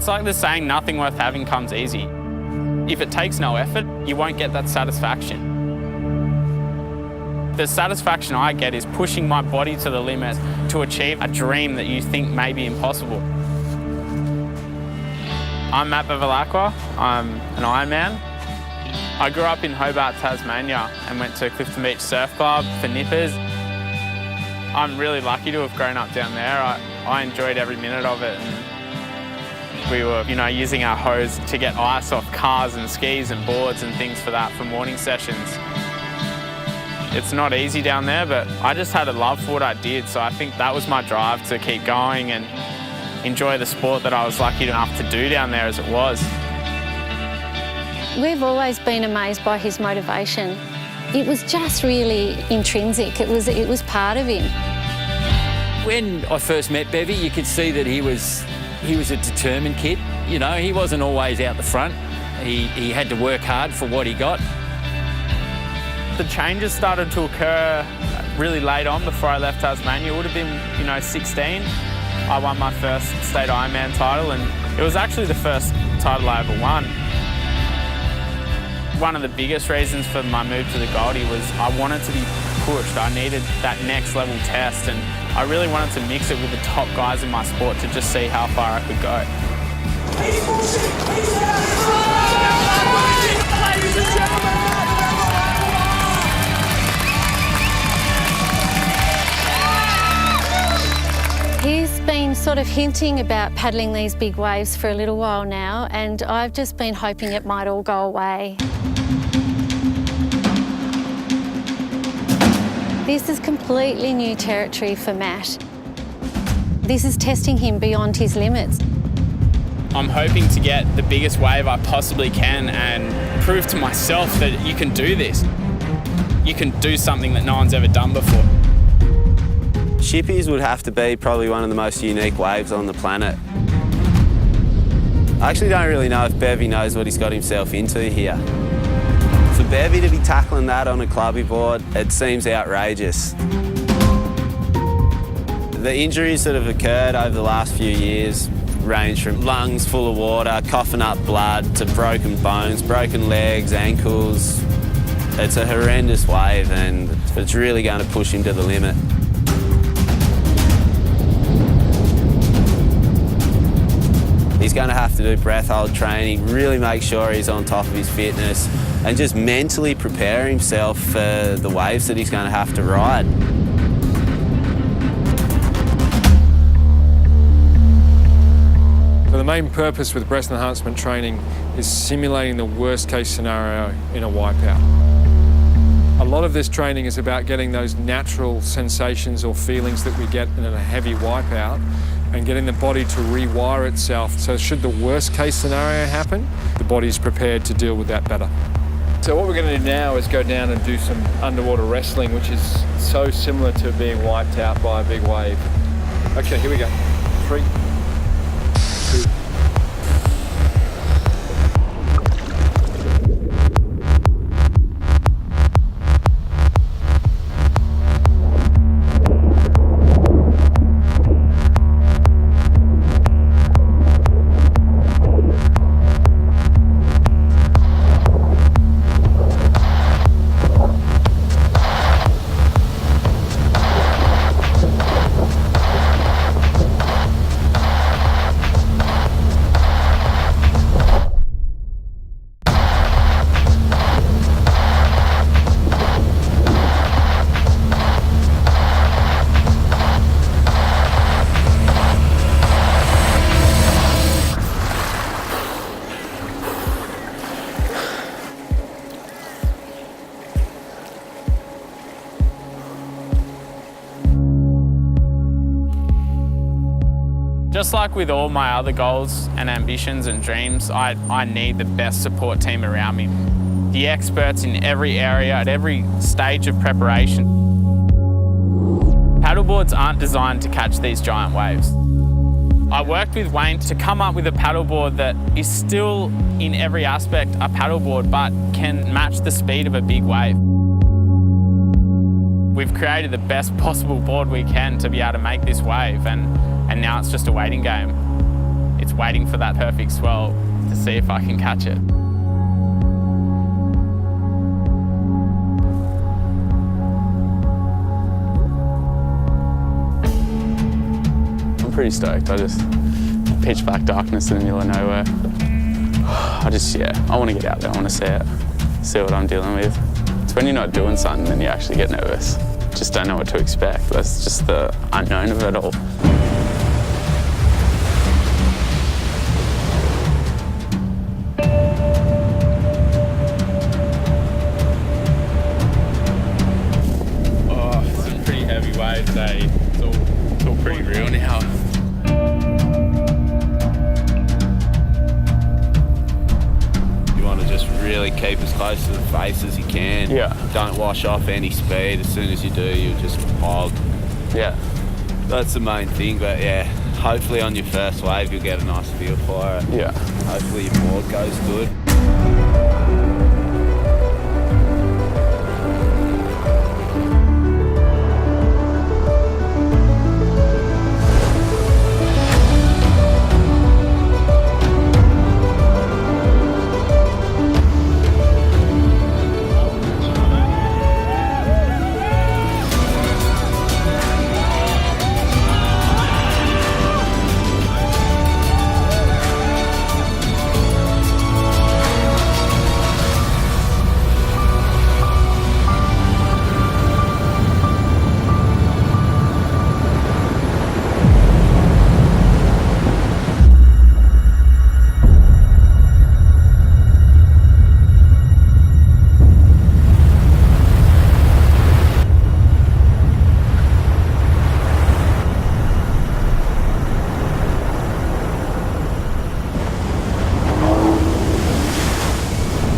It's like the saying, nothing worth having comes easy. If it takes no effort, you won't get that satisfaction. The satisfaction I get is pushing my body to the limit to achieve a dream that you think may be impossible. I'm Bevilacqua. I'm an IronMan. I grew up in Hobart, Tasmania and went to Clifton Beach Surf Club for nippers. I'm really lucky to have grown up down there. I enjoyed every minute of it. And we were, using our hose to get ice off cars and skis and boards and things for that for morning sessions. It's not easy down there, but I just had a love for what I did, so I think that was my drive to keep going and enjoy the sport that I was lucky enough to do down there as it was. We've always been amazed by his motivation. It was just really intrinsic. It was part of him. When I first met Bevy, you could see that he was a determined kid. He wasn't always out the front. He had to work hard for what he got. The changes started to occur really late on before I left Tasmania. It would have been, 16. I won my first state Ironman title, and it was actually the first title I ever won. One of the biggest reasons for my move to the Goldie was I wanted to be pushed. I needed that next level test, and I really wanted to mix it with the top guys in my sport to just see how far I could go. Ladies and gentlemen, He's been sort of hinting about paddling these big waves for a little while now, and I've just been hoping it might all go away. This is completely new territory for Matt. This is testing him beyond his limits. I'm hoping to get the biggest wave I possibly can and prove to myself that you can do this. You can do something that no one's ever done before. Shippies would have to be probably one of the most unique waves on the planet. I actually don't really know if Bevy knows what he's got himself into here. For Bevy to be tackling that on a clubby board, it seems outrageous. The injuries that have occurred over the last few years range from lungs full of water, coughing up blood, to broken bones, broken legs, ankles. It's a horrendous wave, and it's really going to push him to the limit. He's going to have to do breath hold training, really make sure he's on top of his fitness and just mentally prepare himself for the waves that he's going to have to ride. So the main purpose with breath enhancement training is simulating the worst case scenario in a wipeout. A lot of this training is about getting those natural sensations or feelings that we get in a heavy wipeout and getting the body to rewire itself. So should the worst case scenario happen, the body's prepared to deal with that better. So what we're going to do now is go down and do some underwater wrestling, which is so similar to being wiped out by a big wave. Okay, here we go. 3, 2. Just like with all my other goals and ambitions and dreams, I need the best support team around me. The experts in every area, at every stage of preparation. Paddleboards aren't designed to catch these giant waves. I worked with Wayne to come up with a paddleboard that is still, in every aspect, a paddleboard, but can match the speed of a big wave. We've created the best possible board we can to be able to make this wave, and now it's just a waiting game. it's waiting for that perfect swell to see if I can catch it. I'm pretty stoked. I just pitch black darkness in the middle of nowhere. I want to get out there. I want to see it, see what I'm dealing with. It's when you're not doing something then you actually get nervous. Just don't know what to expect. That's just the unknown of it all. Oh, some pretty heavy waves, eh? It's all pretty real now. Just really keep as close to the face as you can. Yeah. Don't wash off any speed. As soon as you do, you just hog. Yeah. That's the main thing, but yeah, hopefully on your first wave you'll get a nice feel for it. Yeah. Hopefully your board goes good.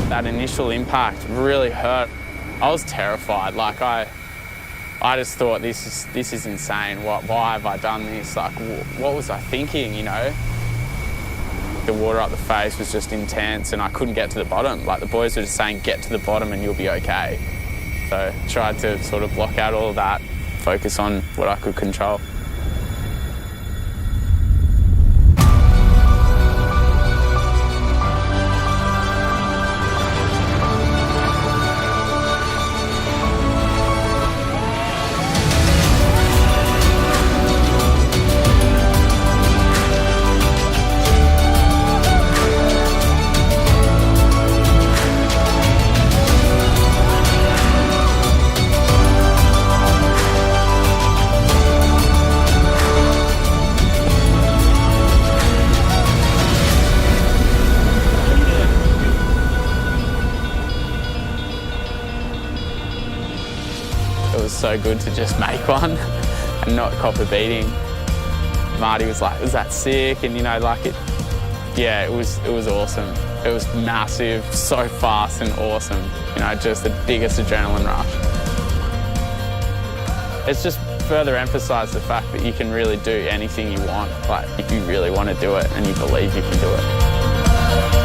That initial impact really hurt. I was terrified. Like I just thought this is insane. Why have I done this? Like what was I thinking? You know, the water up the face was just intense, and I couldn't get to the bottom. Like the boys were just saying, get to the bottom and you'll be okay. So I tried to sort of block out all of that, focus on what I could control. It was so good to just make one and not cop a beating. Marty was like, was that sick? And you know, like it was awesome. It was massive, so fast and awesome. You know, just the biggest adrenaline rush. It's just further emphasised the fact that you can really do anything you want, like if you really want to do it and you believe you can do it.